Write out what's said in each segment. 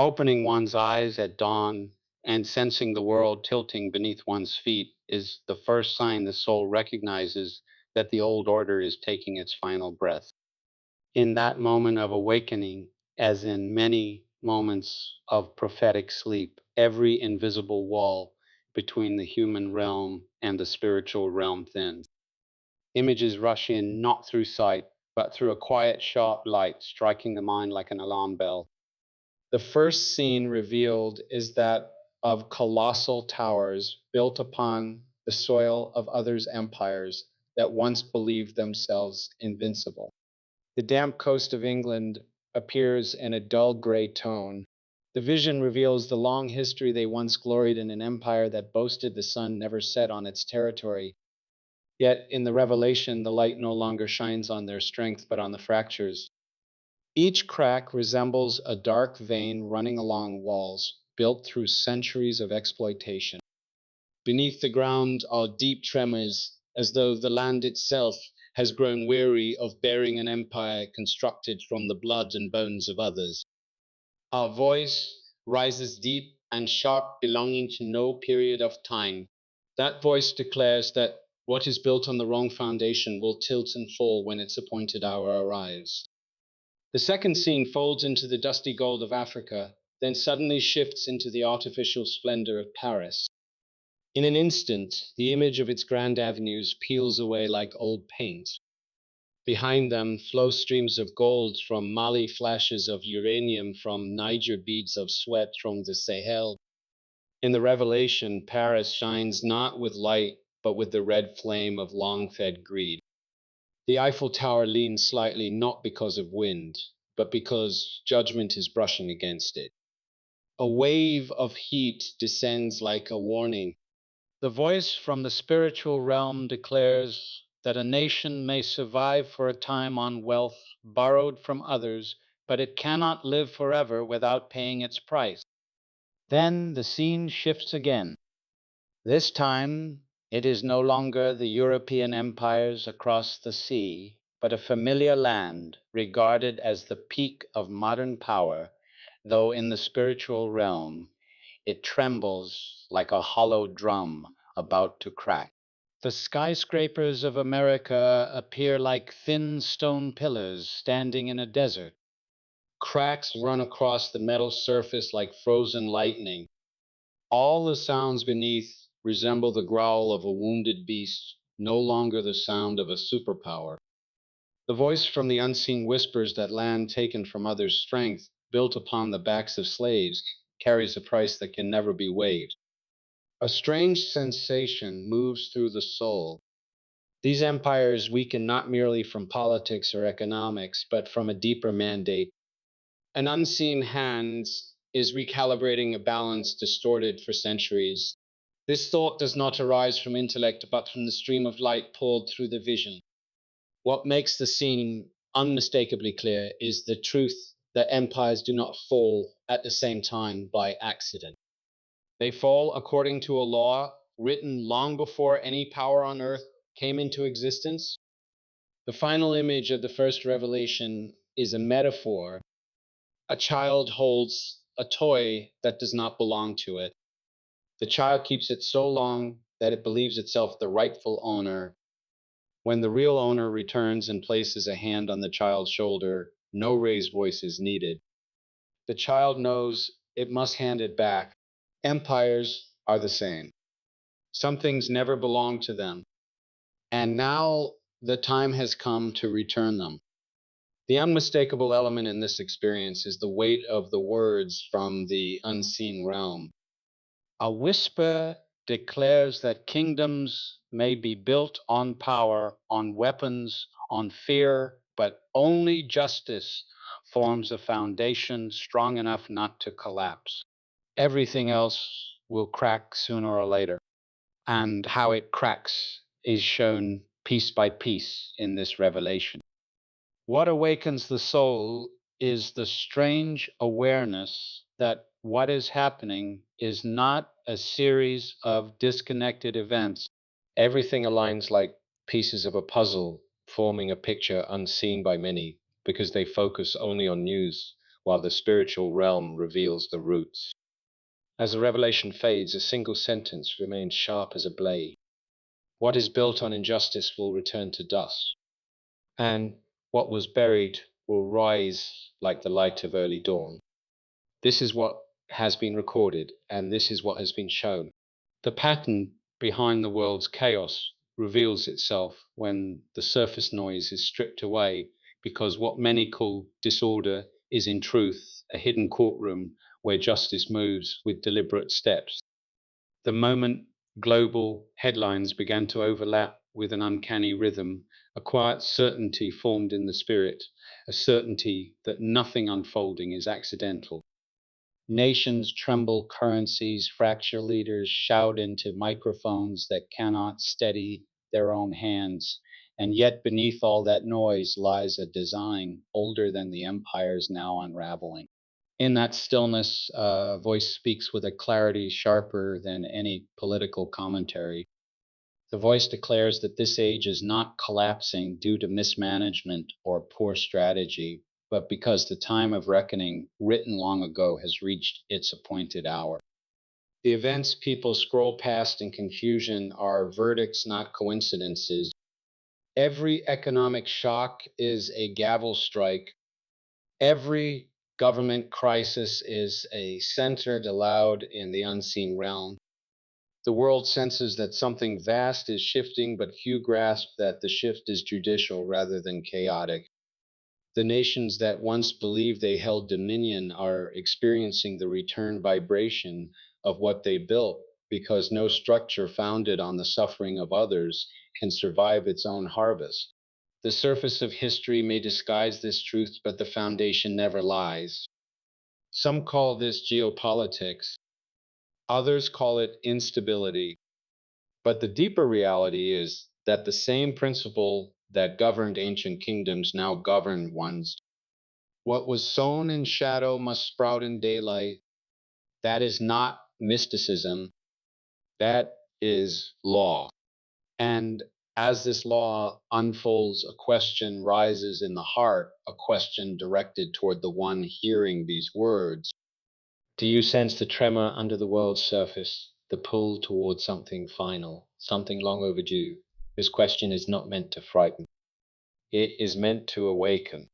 Opening one's eyes at dawn and sensing the world tilting beneath one's feet is the first sign the soul recognizes that the old order is taking its final breath. In that moment of awakening, as in many moments of prophetic sleep, every invisible wall between the human realm and the spiritual realm thins. Images rush in not through sight, but through a quiet, sharp light striking the mind like an alarm bell. The first scene revealed is that of colossal towers built upon the soil of others' empires that once believed themselves invincible. The damp coast of England appears in a dull gray tone. The vision reveals the long history they once gloried in an empire that boasted the sun never set on its territory. Yet in the revelation, the light no longer shines on their strength but on the fractures. Each crack resembles a dark vein running along walls, built through centuries of exploitation. Beneath the ground are deep tremors, as though the land itself has grown weary of bearing an empire constructed from the blood and bones of others. Our voice rises deep and sharp, belonging to no period of time. That voice declares that what is built on the wrong foundation will tilt and fall when its appointed hour arrives. The second scene folds into the dusty gold of Africa, then suddenly shifts into the artificial splendor of Paris. In an instant, the image of its grand avenues peels away like old paint. Behind them flow streams of gold from Mali, flashes of uranium from Niger, beads of sweat from the Sahel. In the revelation, Paris shines not with light, but with the red flame of long-fed greed. The Eiffel Tower leans slightly not because of wind, but because judgment is brushing against it. A wave of heat descends like a warning. The voice from the spiritual realm declares that a nation may survive for a time on wealth borrowed from others, but it cannot live forever without paying its price. Then the scene shifts again. This time, it is no longer the European empires across the sea, but a familiar land regarded as the peak of modern power, though in the spiritual realm it trembles like a hollow drum about to crack. The skyscrapers of America appear like thin stone pillars standing in a desert. Cracks run across the metal surface like frozen lightning. All the sounds beneath resemble the growl of a wounded beast, no longer the sound of a superpower. The voice from the unseen whispers that land taken from others' strength, built upon the backs of slaves, carries a price that can never be waived. A strange sensation moves through the soul. These empires weaken not merely from politics or economics, but from a deeper mandate. An unseen hand is recalibrating a balance distorted for centuries. This thought does not arise from intellect, but from the stream of light poured through the vision. What makes the scene unmistakably clear is the truth that empires do not fall at the same time by accident. They fall according to a law written long before any power on earth came into existence. The final image of the first revelation is a metaphor. A child holds a toy that does not belong to it. The child keeps it so long that it believes itself the rightful owner. When the real owner returns and places a hand on the child's shoulder, no raised voice is needed. The child knows it must hand it back. Empires are the same. Some things never belong to them, and now the time has come to return them. The unmistakable element in this experience is the weight of the words from the unseen realm. A whisper declares that kingdoms may be built on power, on weapons, on fear, but only justice forms a foundation strong enough not to collapse. Everything else will crack sooner or later. And how it cracks is shown piece by piece in this revelation. What awakens the soul is the strange awareness that what is happening is not a series of disconnected events. Everything aligns like pieces of a puzzle, forming a picture unseen by many because they focus only on news. while the spiritual realm reveals the roots. As the revelation fades, a single sentence remains sharp as a blade. What is built on injustice will return to dust, and what was buried will rise like the light of early dawn. This is what has been recorded, and this is what has been shown. The pattern behind the world's chaos reveals itself when the surface noise is stripped away, because what many call disorder is in truth a hidden courtroom where justice moves with deliberate steps. The moment global headlines began to overlap with an uncanny rhythm, a quiet certainty formed in the spirit, a certainty that nothing unfolding is accidental. Nations tremble, currencies fracture, leaders shout into microphones that cannot steady their own hands. And yet, beneath all that noise lies a design older than the empires now unraveling. In that stillness, a voice speaks with a clarity sharper than any political commentary. The voice declares that this age is not collapsing due to mismanagement or poor strategy, but because the time of reckoning, written long ago, has reached its appointed hour. The events people scroll past in confusion are verdicts, not coincidences. Every economic shock is a gavel strike. Every government crisis is a centered aloud in the unseen realm. The world senses that something vast is shifting, but few grasp that the shift is judicial rather than chaotic. The nations that once believed they held dominion are experiencing the return vibration of what they built, because no structure founded on the suffering of others can survive its own harvest. The surface of history may disguise this truth, but the foundation never lies. Some call this geopolitics, others call it instability. But the deeper reality is that the same principle that governed ancient kingdoms now govern ones. What was sown in shadow must sprout in daylight. That is not mysticism, that is law. And as this law unfolds, a question rises in the heart, a question directed toward the one hearing these words. Do you sense the tremor under the world's surface, the pull toward something final, something long overdue? This question is not meant to frighten. It is meant to awaken,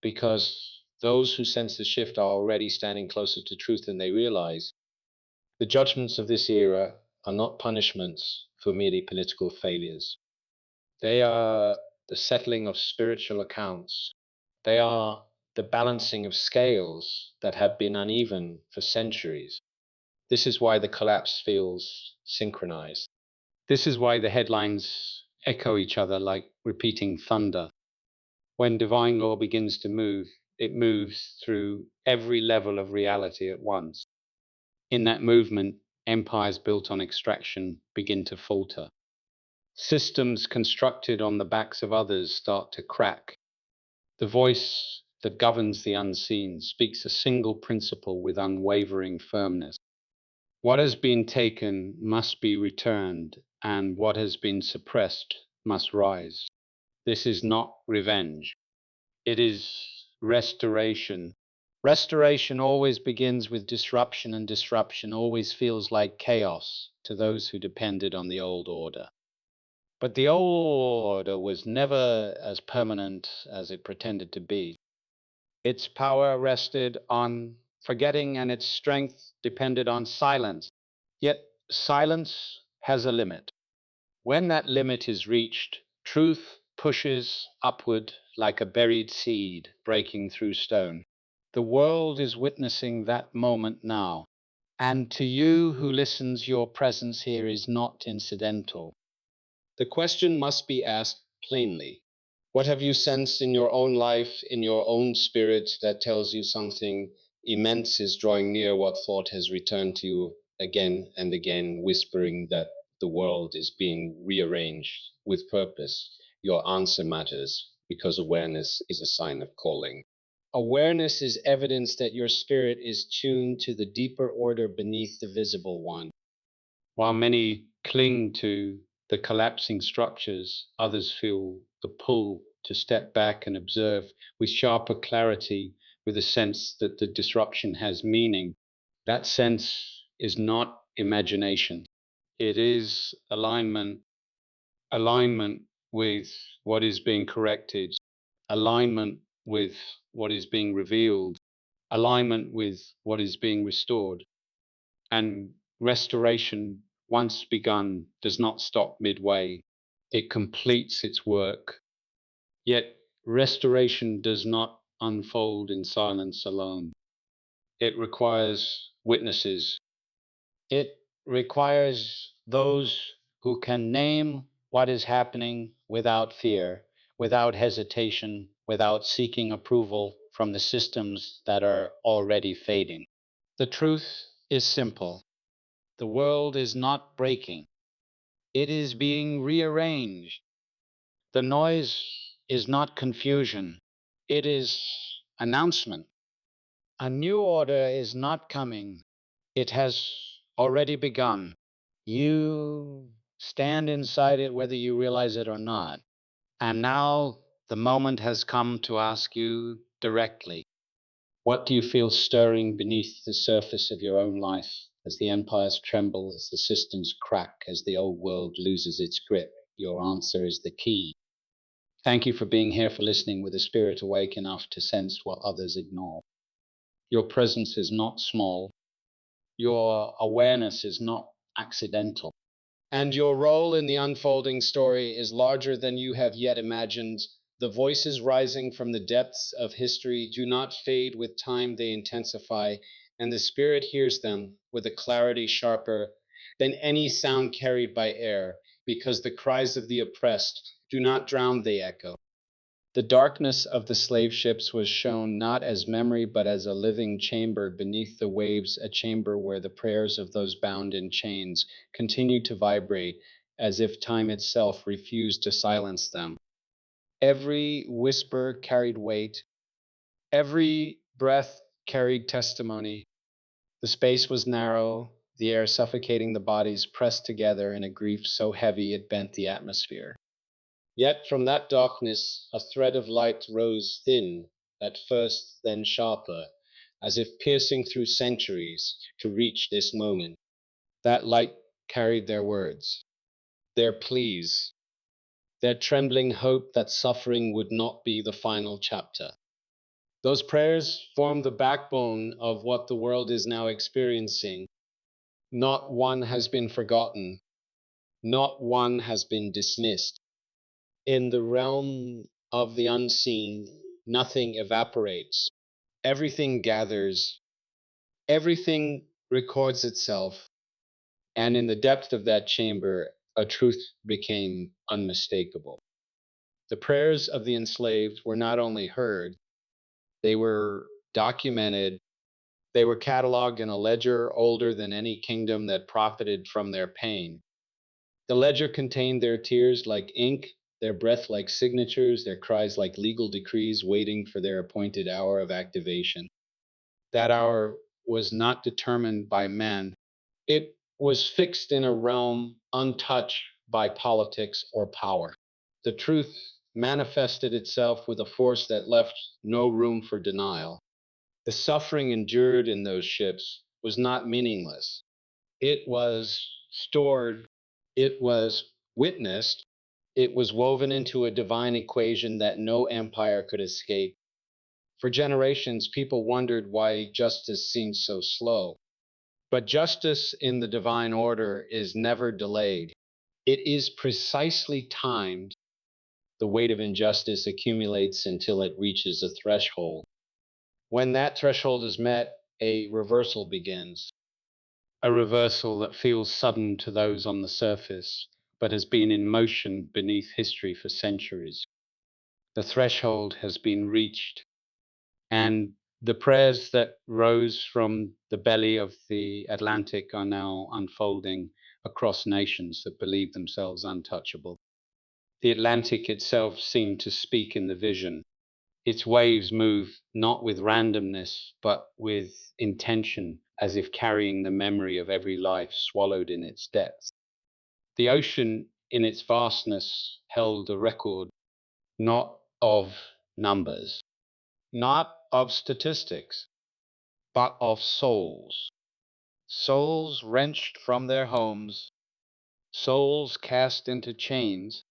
because those who sense the shift are already standing closer to truth than they realize. The judgments of this era are not punishments for merely political failures. They are the settling of spiritual accounts. They are the balancing of scales that have been uneven for centuries. This is why the collapse feels synchronized. This is why the headlines echo each other like repeating thunder. When divine law begins to move, it moves through every level of reality at once. In that movement, empires built on extraction begin to falter. Systems constructed on the backs of others start to crack. The voice that governs the unseen speaks a single principle with unwavering firmness. What has been taken must be returned, and what has been suppressed must rise. This is not revenge, it is restoration. Restoration always begins with disruption, and disruption always feels like chaos to those who depended on the old order. But the old order was never as permanent as it pretended to be. Its power rested on forgetting, and its strength depended on silence. Yet silence has a limit. When that limit is reached, truth pushes upward like a buried seed breaking through stone. The world is witnessing that moment now. And to you who listens, your presence here is not incidental. The question must be asked plainly. What have you sensed in your own life, in your own spirit, that tells you something immense is drawing near? What thought has returned to you again and again, whispering that the world is being rearranged with purpose? Your answer matters, because awareness is a sign of calling. Awareness is evidence that your spirit is tuned to the deeper order beneath the visible one. While many cling to the collapsing structures, others feel the pull to step back and observe with sharper clarity with a sense that the disruption has meaning. That sense is not imagination. It is alignment with what is being corrected, alignment with what is being revealed, alignment with what is being restored. And restoration, once begun, does not stop midway. It completes its work. Yet restoration does not unfold in silence alone. It requires witnesses. It requires those who can name what is happening without fear, without hesitation, without seeking approval from the systems that are already fading. The truth is simple. The world is not breaking. It is being rearranged. The noise is not confusion. It is announcement. A new order is not coming. It has already begun. You stand inside it whether you realize it or not. And now the moment has come to ask you directly, what do you feel stirring beneath the surface of your own life as the empires tremble, as the systems crack, as the old world loses its grip? Your answer is the key. Thank you for being here, for listening with a spirit awake enough to sense what others ignore. Your presence is not small. Your awareness is not accidental. And your role in the unfolding story is larger than you have yet imagined. The voices rising from the depths of history do not fade with time, they intensify, and the spirit hears them with a clarity sharper than any sound carried by air, because the cries of the oppressed do not drown the echo. The darkness of the slave ships was shown not as memory, but as a living chamber beneath the waves, a chamber where the prayers of those bound in chains continued to vibrate as if time itself refused to silence them. Every whisper carried weight, every breath carried testimony. The space was narrow, the air suffocating, the bodies pressed together in a grief so heavy it bent the atmosphere. Yet from that darkness a thread of light rose thin, at first, then sharper, as if piercing through centuries to reach this moment. That light carried their words, their pleas, their trembling hope that suffering would not be the final chapter. Those prayers form the backbone of what the world is now experiencing. Not one has been forgotten, not one has been dismissed. In the realm of the unseen, nothing evaporates. Everything gathers, everything records itself, and in the depth of that chamber, a truth became unmistakable. The prayers of the enslaved were not only heard, they were documented, they were cataloged in a ledger older than any kingdom that profited from their pain. The ledger contained their tears like ink, their breath like signatures, their cries like legal decrees waiting for their appointed hour of activation. That hour was not determined by men. It was fixed in a realm untouched by politics or power. The truth manifested itself with a force that left no room for denial. The suffering endured in those ships was not meaningless. It was stored, it was witnessed, it was woven into a divine equation that no empire could escape. For generations, people wondered why justice seemed so slow. But justice in the divine order is never delayed. It is precisely timed. The weight of injustice accumulates until it reaches a threshold. When that threshold is met, a reversal begins. A reversal that feels sudden to those on the surface, but has been in motion beneath history for centuries. The threshold has been reached, and the prayers that rose from the belly of the Atlantic are now unfolding across nations that believe themselves untouchable. The Atlantic itself seemed to speak in the vision. Its waves move not with randomness, but with intention, as if carrying the memory of every life swallowed in its depths. The ocean, in its vastness, held a record not of numbers, not of statistics, but of souls. Souls wrenched from their homes, souls cast into chains,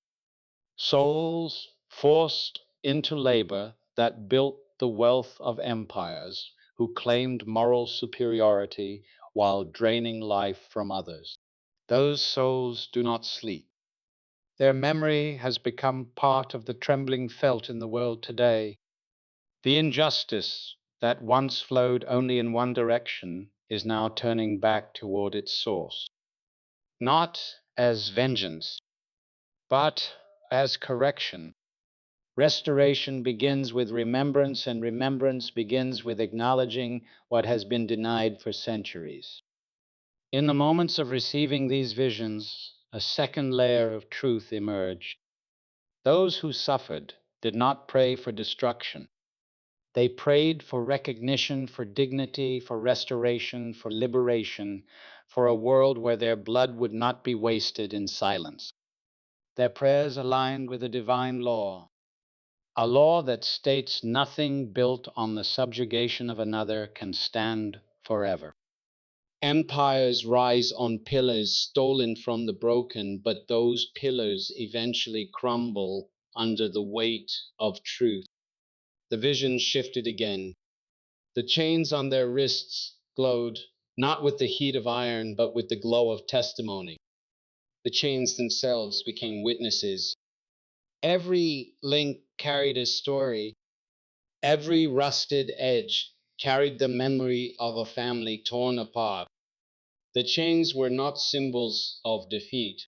souls forced into labor that built the wealth of empires, who claimed moral superiority while draining life from others. Those souls do not sleep. Their memory has become part of the trembling felt in the world today. The injustice that once flowed only in one direction is now turning back toward its source, not as vengeance, but as correction. Restoration begins with remembrance, and remembrance begins with acknowledging what has been denied for centuries. In the moments of receiving these visions, a second layer of truth emerged. Those who suffered did not pray for destruction. They prayed for recognition, for dignity, for restoration, for liberation, for a world where their blood would not be wasted in silence. Their prayers aligned with a divine law, a law that states nothing built on the subjugation of another can stand forever. Empires rise on pillars stolen from the broken, but those pillars eventually crumble under the weight of truth. The vision shifted again. The chains on their wrists glowed, not with the heat of iron, but with the glow of testimony. The chains themselves became witnesses. Every link carried a story. Every rusted edge carried the memory of a family torn apart. The chains were not symbols of defeat.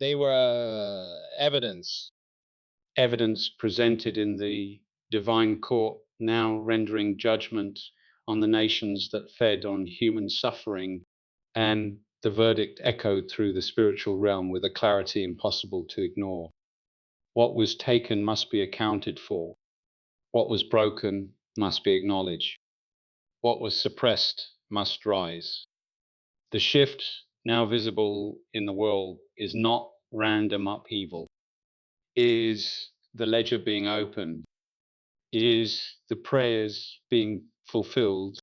They were evidence. Evidence presented in the divine court, now rendering judgment on the nations that fed on human suffering, and the verdict echoed through the spiritual realm with a clarity impossible to ignore. What was taken must be accounted for. What was broken must be acknowledged. What was suppressed must rise. The shift now visible in the world is not random upheaval. It is the ledger being opened. It is the prayers being fulfilled.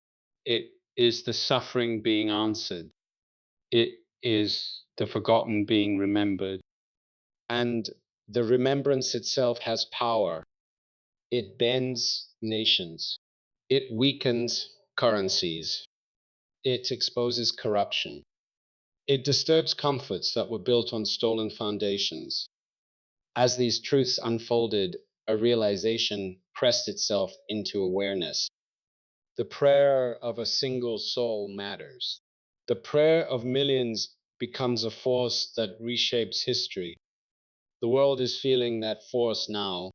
It is the suffering being answered. It is the forgotten being remembered. And the remembrance itself has power. It bends nations. It weakens currencies. It exposes corruption. It disturbs comforts that were built on stolen foundations. As these truths unfolded, a realization pressed itself into awareness. The prayer of a single soul matters. The prayer of millions becomes a force that reshapes history. The world is feeling that force now.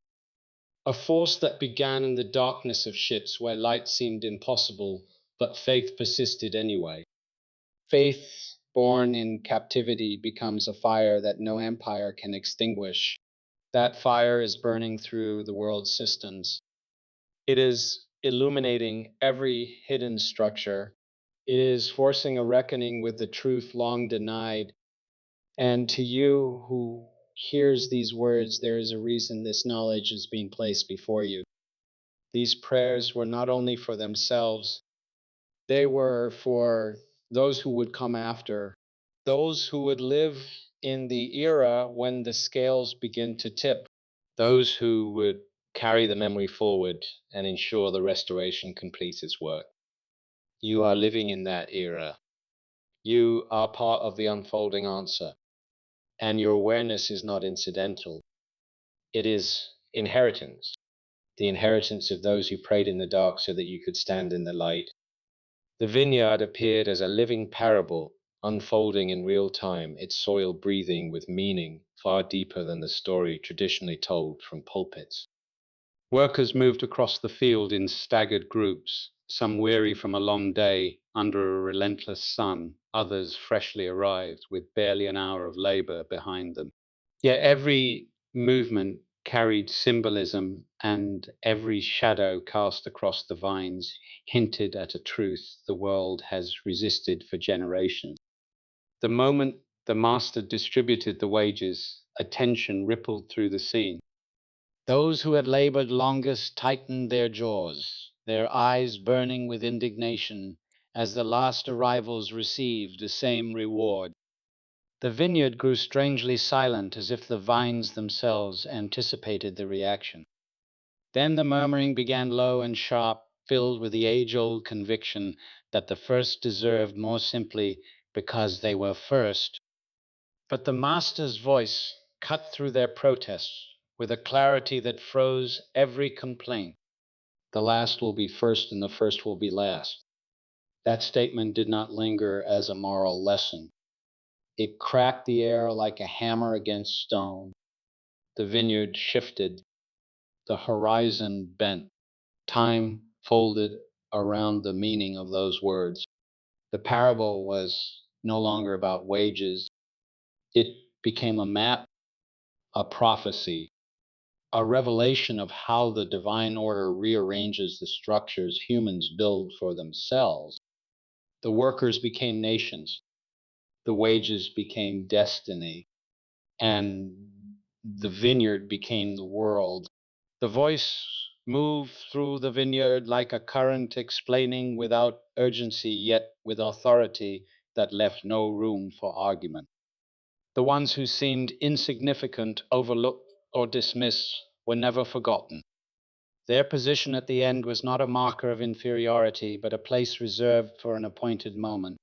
A force that began in the darkness of ships where light seemed impossible, but faith persisted anyway. Faith born in captivity becomes a fire that no empire can extinguish. That fire is burning through the world's systems. It is illuminating every hidden structure. It is forcing a reckoning with the truth long denied. And to you who hears these words, there is a reason this knowledge is being placed before you. These prayers were not only for themselves, they were for those who would come after, those who would live in the era when the scales begin to tip, those who would carry the memory forward and ensure the restoration completes its work. You are living in that era. You are part of the unfolding answer, and your awareness is not incidental. It is inheritance, the inheritance of those who prayed in the dark so that you could stand in the light. The vineyard appeared as a living parable, unfolding in real time, its soil breathing with meaning far deeper than the story traditionally told from pulpits. Workers moved across the field in staggered groups, some weary from a long day under a relentless sun, others freshly arrived with barely an hour of labor behind them. Yet every movement carried symbolism, and every shadow cast across the vines hinted at a truth the world has resisted for generations. The moment the master distributed the wages, a tension rippled through the scene. Those who had labored longest tightened their jaws. their eyes burning with indignation as the last arrivals received the same reward. The vineyard grew strangely silent, as if the vines themselves anticipated the reaction. Then the murmuring began low and sharp, filled with the age-old conviction that the first deserved more simply because they were first. But the master's voice cut through their protests with a clarity that froze every complaint. The last will be first and the first will be last. That statement did not linger as a moral lesson. It cracked the air like a hammer against stone. The vineyard shifted, the horizon bent. Time folded around the meaning of those words. The parable was no longer about wages. It became a map, a prophecy, a revelation of how the divine order rearranges the structures humans build for themselves. The workers became nations, the wages became destiny, and the vineyard became the world. The voice moved through the vineyard like a current, explaining without urgency, yet with authority that left no room for argument. The ones who seemed insignificant, overlooked, or dismissed were never forgotten. Their position at the end was not a marker of inferiority, but a place reserved for an appointed moment.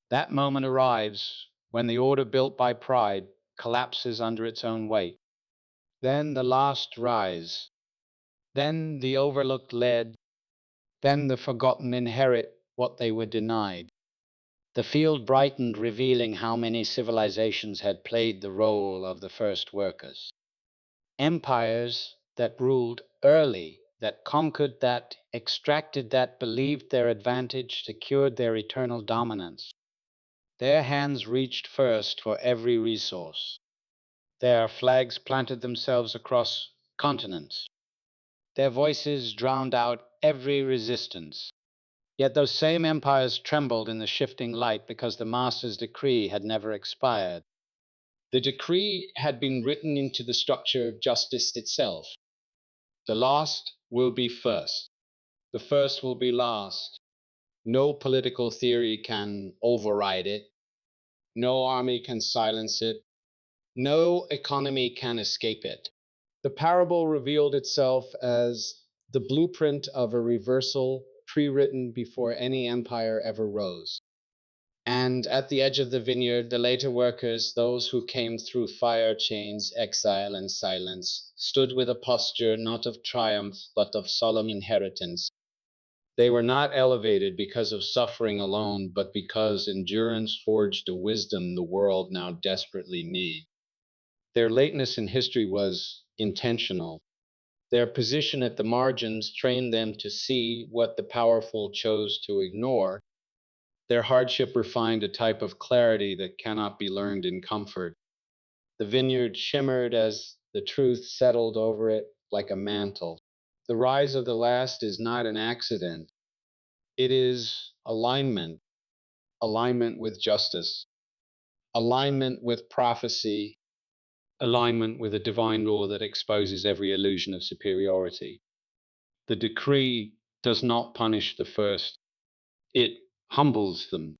That moment arrives when the order built by pride collapses under its own weight. Then the last rise. Then the overlooked led. Then the forgotten inherit what they were denied. The field brightened, revealing how many civilizations had played the role of the first workers. Empires that ruled early, that conquered, that extracted, that believed their advantage secured their eternal dominance. Their hands reached first for every resource. Their flags planted themselves across continents. Their voices drowned out every resistance. Yet those same empires trembled in the shifting light because the master's decree had never expired. The decree had been written into the structure of justice itself. The last will be first. The first will be last. No political theory can override it. No army can silence it. No economy can escape it. The parable revealed itself as the blueprint of a reversal pre-written before any empire ever rose. And at the edge of the vineyard, the later workers, those who came through fire, chains, exile, and silence, stood with a posture not of triumph, but of solemn inheritance. They were not elevated because of suffering alone, but because endurance forged a wisdom the world now desperately needs. Their lateness in history was intentional. Their position at the margins trained them to see what the powerful chose to ignore. Their hardship refined a type of clarity that cannot be learned in comfort. The vineyard shimmered as the truth settled over it like a mantle. The rise of the last is not an accident. It is alignment, alignment with justice, alignment with prophecy, alignment with a divine law that exposes every illusion of superiority. The decree does not punish the first, it humbles them.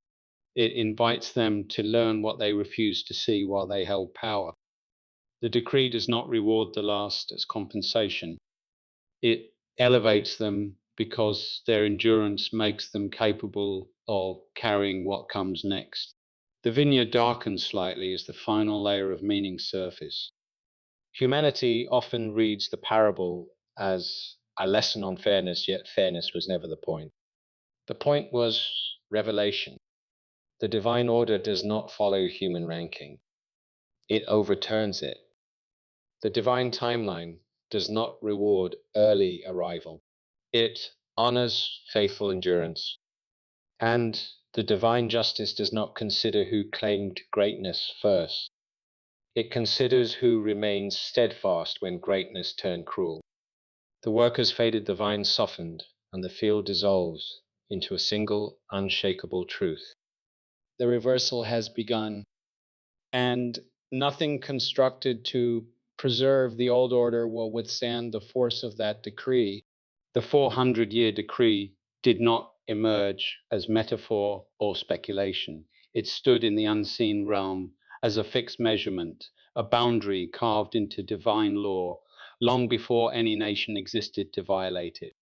It invites them to learn what they refused to see while they held power. The decree does not reward the last as compensation. It elevates them because their endurance makes them capable of carrying what comes next. The vineyard darkens slightly as the final layer of meaning surfaces. Humanity often reads the parable as a lesson on fairness, yet fairness was never the point. The point was revelation. The divine order does not follow human ranking, it overturns it. The divine timeline does not reward early arrival, it honors faithful endurance. And the divine justice does not consider who claimed greatness first. It considers who remains steadfast when greatness turned cruel. The workers faded, the vine softened, and the field dissolves into a single, unshakable truth. The reversal has begun, and nothing constructed to preserve the old order will withstand the force of that decree. The 400-year decree did not emerge as metaphor or speculation. It stood in the unseen realm as a fixed measurement, a boundary carved into divine law, long before any nation existed to violate it.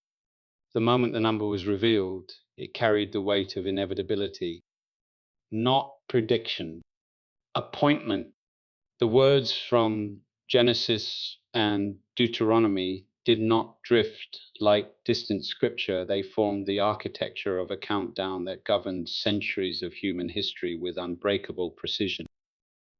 The moment the number was revealed, it carried the weight of inevitability, not prediction, appointment. The words from Genesis and Deuteronomy did not drift like distant scripture. They formed the architecture of a countdown that governed centuries of human history with unbreakable precision.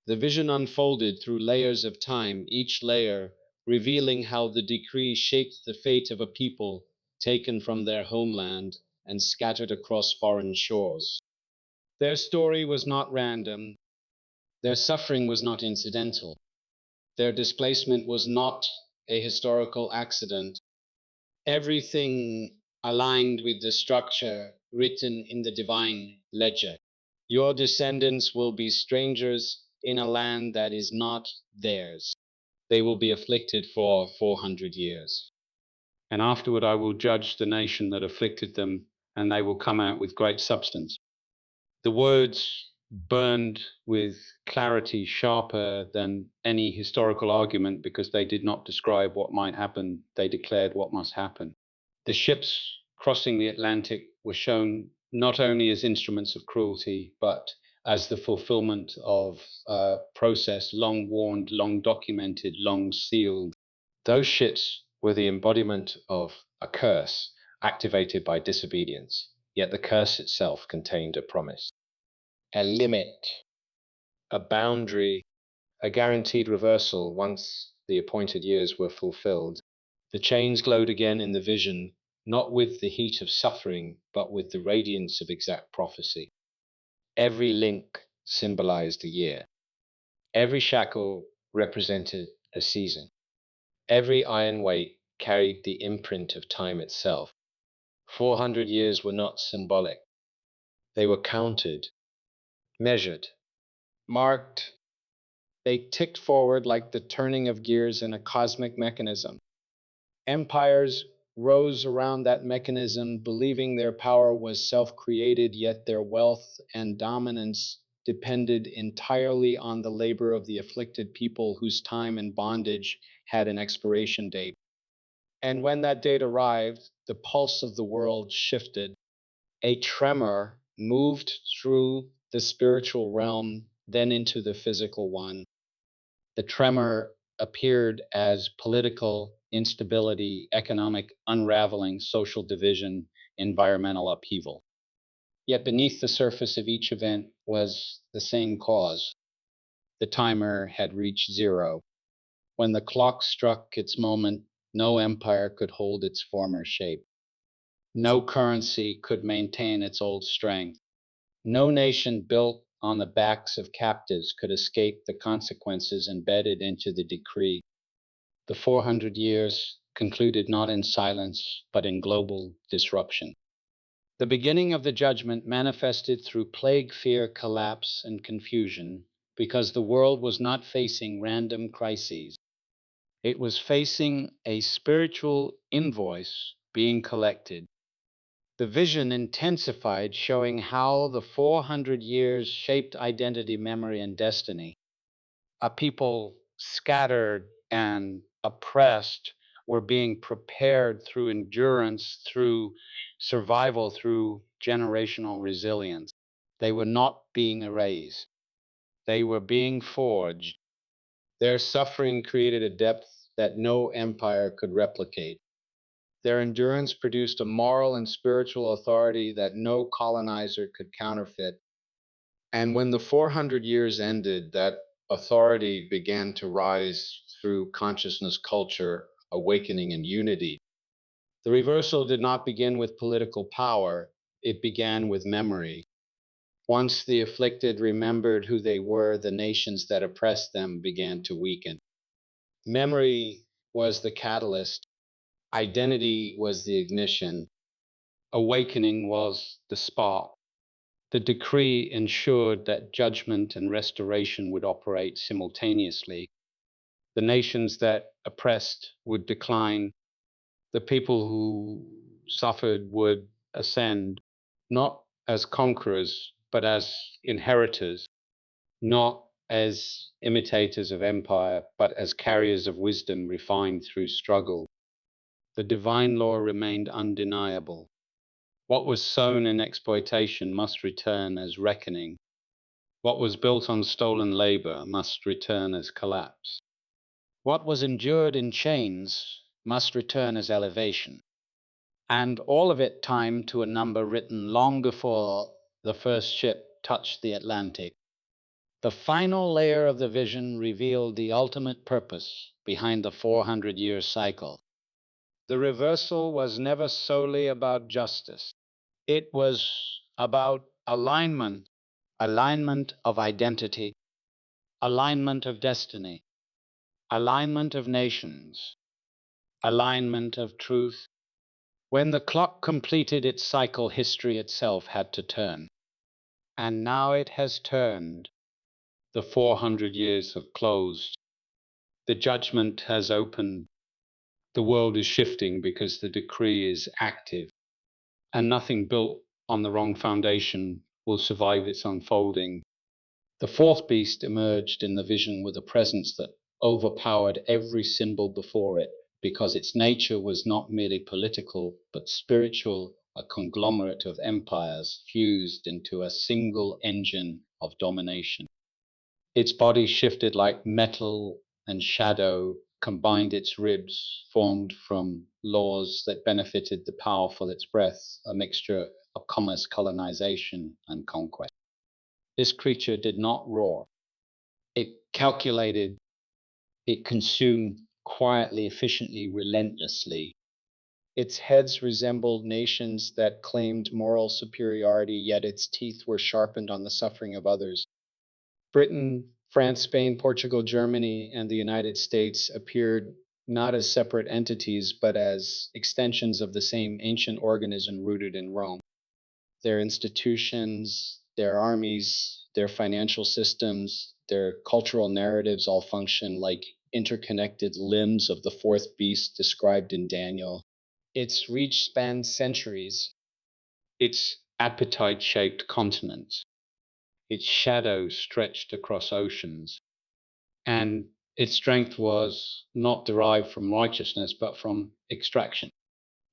The vision unfolded through layers of time, each layer revealing how the decree shaped the fate of a people taken from their homeland and scattered across foreign shores. Their story was not random, their suffering was not incidental. Their displacement was not a historical accident. Everything aligned with the structure written in the divine ledger. Your descendants will be strangers in a land that is not theirs. They will be afflicted for 400 years. And afterward I will judge the nation that afflicted them, and they will come out with great substance. The words burned with clarity sharper than any historical argument because they did not describe what might happen, they declared what must happen. The ships crossing the Atlantic were shown not only as instruments of cruelty, but as the fulfillment of a process long warned, long documented, long sealed. Those ships were the embodiment of a curse activated by disobedience, yet the curse itself contained a promise, a limit, a boundary, a guaranteed reversal once the appointed years were fulfilled. The chains glowed again in the vision, not with the heat of suffering, but with the radiance of exact prophecy. Every link symbolized a year. Every shackle represented a season. Every iron weight carried the imprint of time itself. 400 years were not symbolic. They were counted, measured, marked. They ticked forward like the turning of gears in a cosmic mechanism. Empires rose around that mechanism, believing their power was self-created, yet their wealth and dominance depended entirely on the labor of the afflicted people whose time in bondage had an expiration date. And when that date arrived, the pulse of the world shifted. A tremor moved through the spiritual realm, then into the physical one. The tremor appeared as political instability, economic unraveling, social division, environmental upheaval. Yet beneath the surface of each event was the same cause. The timer had reached zero. When the clock struck its moment, no empire could hold its former shape. No currency could maintain its old strength. No nation built on the backs of captives could escape the consequences embedded into the decree. The 400 years concluded not in silence, but in global disruption. The beginning of the judgment manifested through plague, fear, collapse, and confusion, because the world was not facing random crises. It was facing a spiritual invoice being collected. The vision intensified, showing how the 400 years shaped identity, memory, and destiny. A people scattered and oppressed were being prepared through endurance, through survival, through generational resilience. They were not being erased, they were being forged. Their suffering created a depth that no empire could replicate. Their endurance produced a moral and spiritual authority that no colonizer could counterfeit. And when the 400 years ended, that authority began to rise through consciousness, culture, awakening, and unity. The reversal did not begin with political power, it began with memory. Once the afflicted remembered who they were, the nations that oppressed them began to weaken. Memory was the catalyst. Identity was the ignition. Awakening was the spark. The decree ensured that judgment and restoration would operate simultaneously. The nations that oppressed would decline. The people who suffered would ascend not as conquerors, but as inheritors, not as imitators of empire, but as carriers of wisdom refined through struggle. The divine law remained undeniable. What was sown in exploitation must return as reckoning. What was built on stolen labor must return as collapse. What was endured in chains must return as elevation. And all of it timed to a number written long before the first ship touched the Atlantic. The final layer of the vision revealed the ultimate purpose behind the 400-year cycle. The reversal was never solely about justice. It was about alignment, alignment of identity, alignment of destiny, alignment of nations, alignment of truth. When the clock completed its cycle, history itself had to turn. And now it has turned. The 400 years have closed. The judgment has opened. The world is shifting because the decree is active. And nothing built on the wrong foundation will survive its unfolding. The fourth beast emerged in the vision with a presence that overpowered every symbol before it, because its nature was not merely political, but spiritual, a conglomerate of empires fused into a single engine of domination. Its body shifted like metal and shadow, combined its ribs, formed from laws that benefited the powerful, its breath, a mixture of commerce, colonization, and conquest. This creature did not roar. It calculated, it consumed quietly, efficiently, relentlessly. Its heads resembled nations that claimed moral superiority, yet its teeth were sharpened on the suffering of others. Britain, France, Spain, Portugal, Germany, and the United States appeared not as separate entities, but as extensions of the same ancient organism rooted in Rome. Their institutions, their armies, their financial systems, their cultural narratives all function like interconnected limbs of the fourth beast described in Daniel. Its reach spanned centuries. Its appetite shaped continents. Its shadow stretched across oceans. And its strength was not derived from righteousness, but from extraction.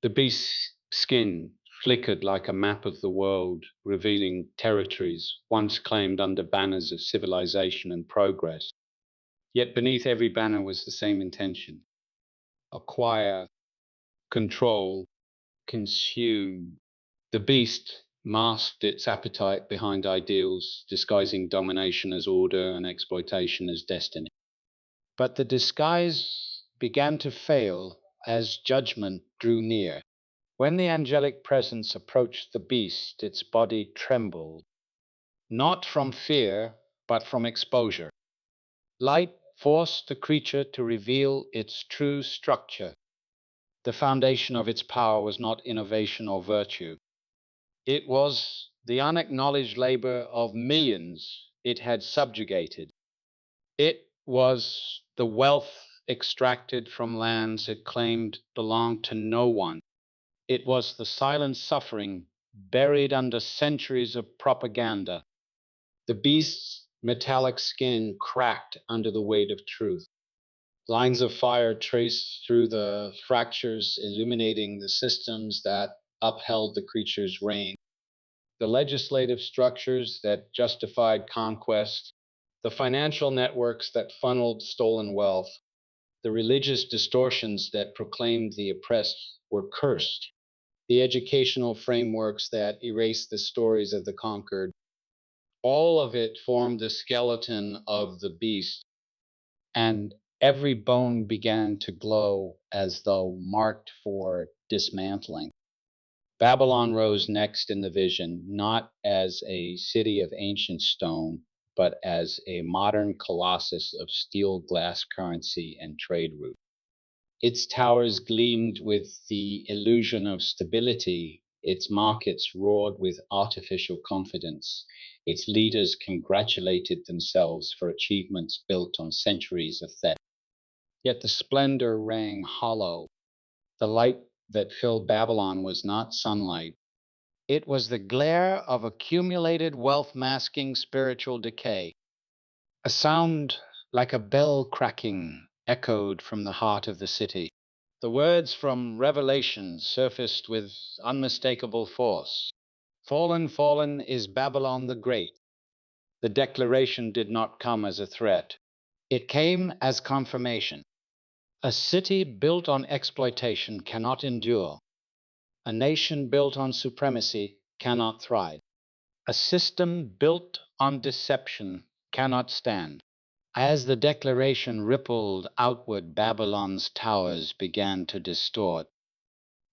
The beast's skin flickered like a map of the world, revealing territories once claimed under banners of civilization and progress. Yet beneath every banner was the same intention: acquire, control, consume. The beast masked its appetite behind ideals, disguising domination as order and exploitation as destiny. But the disguise began to fail as judgment drew near. When the angelic presence approached the beast, its body trembled, not from fear, but from exposure. Light forced the creature to reveal its true structure. The foundation of its power was not innovation or virtue. It was the unacknowledged labor of millions it had subjugated. It was the wealth extracted from lands it claimed belonged to no one. It was the silent suffering buried under centuries of propaganda. The beast's metallic skin cracked under the weight of truth. Lines of fire traced through the fractures, illuminating the systems that upheld the creature's reign. The legislative structures that justified conquest, the financial networks that funneled stolen wealth, the religious distortions that proclaimed the oppressed were cursed. The educational frameworks that erased the stories of the conquered, all of it formed the skeleton of the beast, and every bone began to glow as though marked for dismantling. Babylon rose next in the vision, not as a city of ancient stone, but as a modern colossus of steel, glass, currency, and trade route. Its towers gleamed with the illusion of stability. Its markets roared with artificial confidence. Its leaders congratulated themselves for achievements built on centuries of theft. Yet the splendor rang hollow. The light that filled Babylon was not sunlight. It was the glare of accumulated wealth masking spiritual decay. A sound like a bell cracking echoed from the heart of the city. The words from Revelation surfaced with unmistakable force. Fallen, fallen is Babylon the Great. The declaration did not come as a threat. It came as confirmation. A city built on exploitation cannot endure. A nation built on supremacy cannot thrive. A system built on deception cannot stand. As the declaration rippled outward, Babylon's towers began to distort.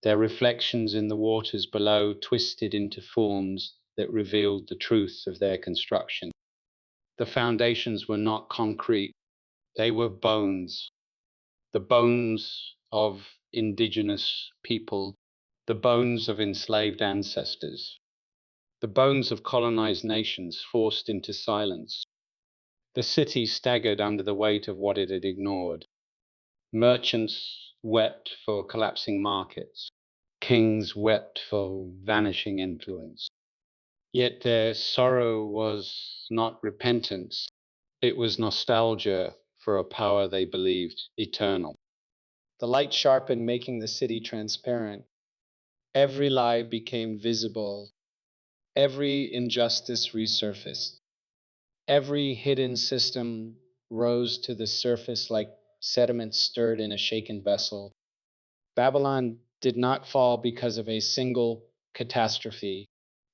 Their reflections in the waters below twisted into forms that revealed the truth of their construction. The foundations were not concrete, they were bones. The bones of indigenous people, the bones of enslaved ancestors, the bones of colonized nations forced into silence. The city staggered under the weight of what it had ignored. Merchants wept for collapsing markets. Kings wept for vanishing influence. Yet their sorrow was not repentance. It was nostalgia for a power they believed eternal. The light sharpened, making the city transparent. Every lie became visible. Every injustice resurfaced. Every hidden system rose to the surface like sediment stirred in a shaken vessel. Babylon did not fall because of a single catastrophe.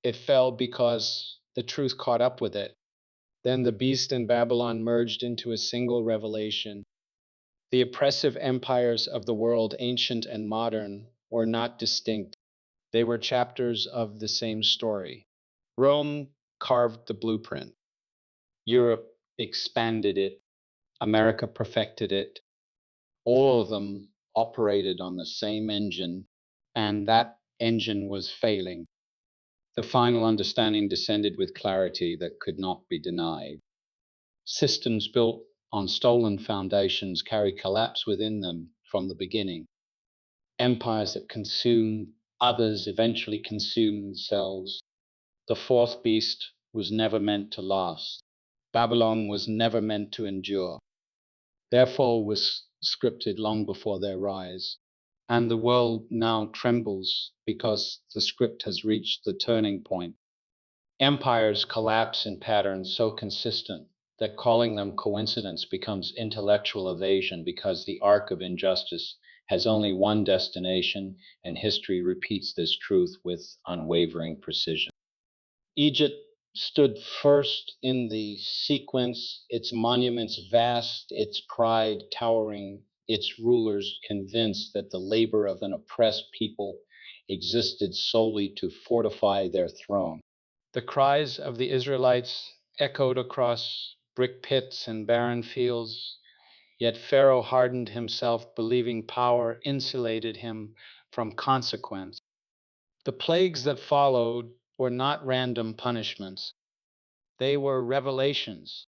It fell because the truth caught up with it. Then the beast and Babylon merged into a single revelation. The oppressive empires of the world, ancient and modern, were not distinct. They were chapters of the same story. Rome carved the blueprint. Europe expanded it. America perfected it. All of them operated on the same engine, and that engine was failing. The final understanding descended with clarity that could not be denied. Systems built on stolen foundations carry collapse within them from the beginning. Empires that consume others eventually consume themselves. The fourth beast was never meant to last. Babylon was never meant to endure. Their fall was scripted long before their rise. And the world now trembles because the script has reached the turning point. Empires collapse in patterns so consistent that calling them coincidence becomes intellectual evasion because the arc of injustice has only one destination, and history repeats this truth with unwavering precision. Egypt stood first in the sequence, its monuments vast, its pride towering, its rulers convinced that the labor of an oppressed people existed solely to fortify their throne. The cries of the Israelites echoed across brick pits and barren fields, yet Pharaoh hardened himself, believing power insulated him from consequence. The plagues that followed were not random punishments, they were revelations.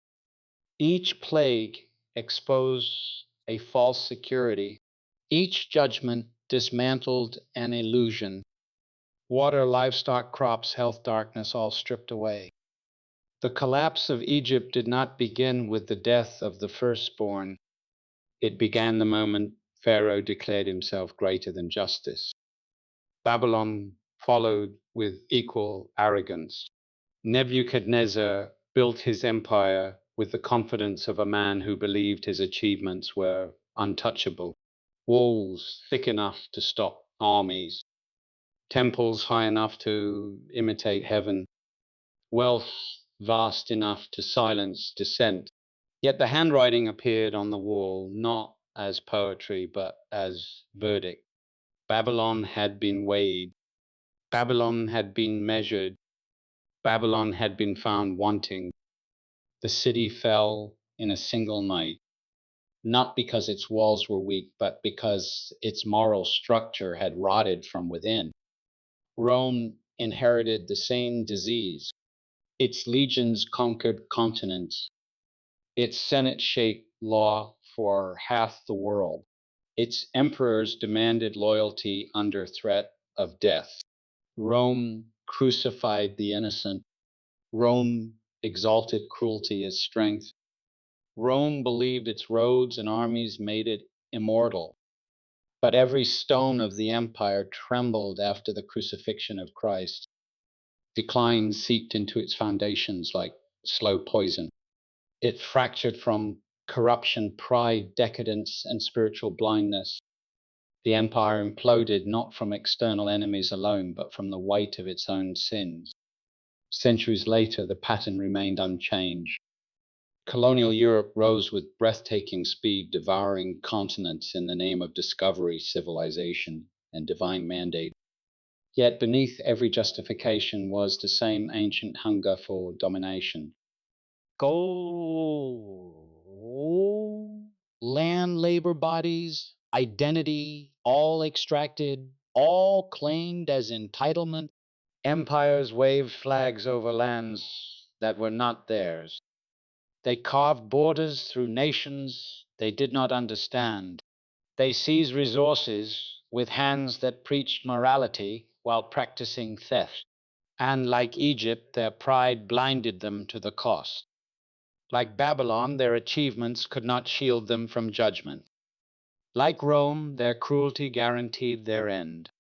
Each plague exposed a false security. Each judgment dismantled an illusion. Water, livestock, crops, health, darkness, all stripped away. The collapse of Egypt did not begin with the death of the firstborn. It began the moment Pharaoh declared himself greater than justice. Babylon followed with equal arrogance. Nebuchadnezzar built his empire with the confidence of a man who believed his achievements were untouchable. Walls thick enough to stop armies, temples high enough to imitate heaven, wealth vast enough to silence dissent. Yet the handwriting appeared on the wall not as poetry but as verdict. Babylon had been weighed, Babylon had been measured, Babylon had been found wanting. The city fell in a single night, not because its walls were weak, but because its moral structure had rotted from within. Rome inherited the same disease. Its legions conquered continents. Its Senate shaped law for half the world. Its emperors demanded loyalty under threat of death. Rome crucified the innocent. Rome exalted cruelty as strength. Rome believed its roads and armies made it immortal. But every stone of the empire trembled after the crucifixion of Christ. Decline seeped into its foundations like slow poison. It fractured from corruption, pride, decadence, and spiritual blindness. The empire imploded not from external enemies alone, but from the weight of its own sins. Centuries later, the pattern remained unchanged. Colonial Europe rose with breathtaking speed, devouring continents in the name of discovery, civilization, and divine mandate. Yet beneath every justification was the same ancient hunger for domination. Gold, land, labor, bodies, identity, all extracted, all claimed as entitlement. Empires waved flags over lands that were not theirs. They carved borders through nations they did not understand. They seized resources with hands that preached morality while practicing theft. And like Egypt, their pride blinded them to the cost. Like Babylon, their achievements could not shield them from judgment. Like Rome, their cruelty guaranteed their end.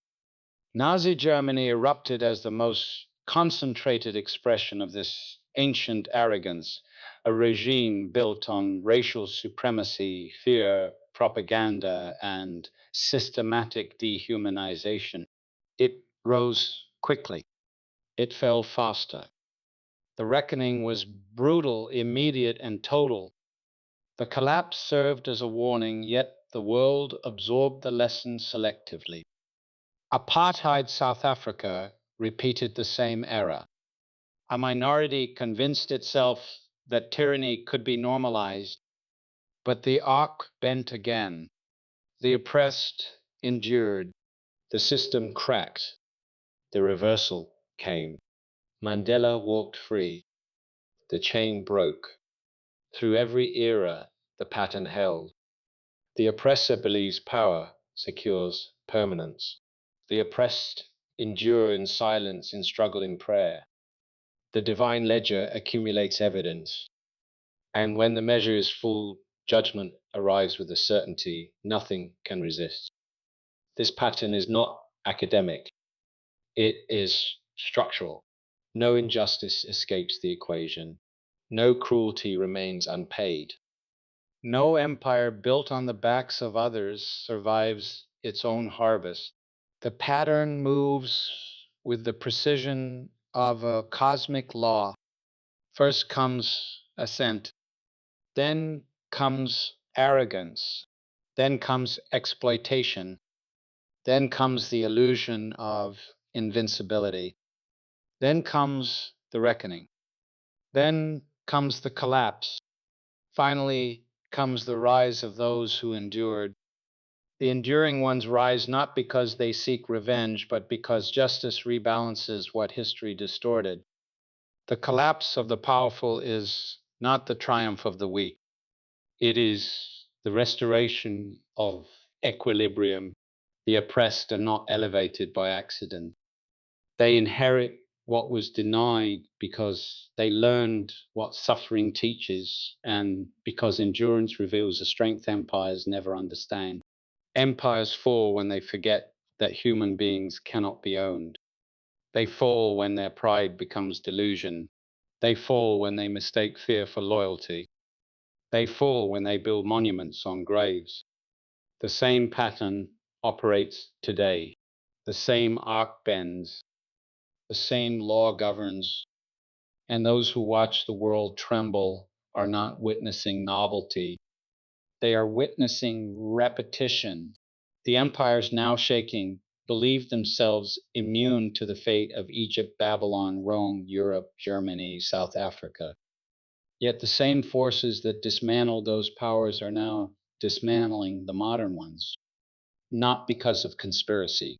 Nazi Germany erupted as the most concentrated expression of this ancient arrogance, a regime built on racial supremacy, fear, propaganda, and systematic dehumanization. It rose quickly. It fell faster. The reckoning was brutal, immediate, and total. The collapse served as a warning, yet the world absorbed the lesson selectively. Apartheid South Africa repeated the same era. A minority convinced itself that tyranny could be normalized, but the arc bent again. The oppressed endured. The system cracked. The reversal came. Mandela walked free. The chain broke. Through every era, the pattern held. The oppressor believes power secures permanence. The oppressed endure in silence, in struggle, in prayer. The divine ledger accumulates evidence. And when the measure is full, judgment arrives with a certainty nothing can resist. This pattern is not academic, it is structural. No injustice escapes the equation. No cruelty remains unpaid. No empire built on the backs of others survives its own harvest. The pattern moves with the precision of a cosmic law. First comes assent, then comes arrogance, then comes exploitation, then comes the illusion of invincibility, then comes the reckoning, then comes the collapse, finally comes the rise of those who endured. The enduring ones rise not because they seek revenge, but because justice rebalances what history distorted. The collapse of the powerful is not the triumph of the weak. It is the restoration of equilibrium. The oppressed are not elevated by accident. They inherit what was denied because they learned what suffering teaches and because endurance reveals a strength empires never understand. Empires fall when they forget that human beings cannot be owned. They fall when their pride becomes delusion. They fall when they mistake fear for loyalty. They fall when they build monuments on graves. The same pattern operates today. The same arc bends. The same law governs. And those who watch the world tremble are not witnessing novelty. They are witnessing repetition. The empires now shaking believe themselves immune to the fate of Egypt, Babylon, Rome, Europe, Germany, South Africa. Yet the same forces that dismantled those powers are now dismantling the modern ones, not because of conspiracy,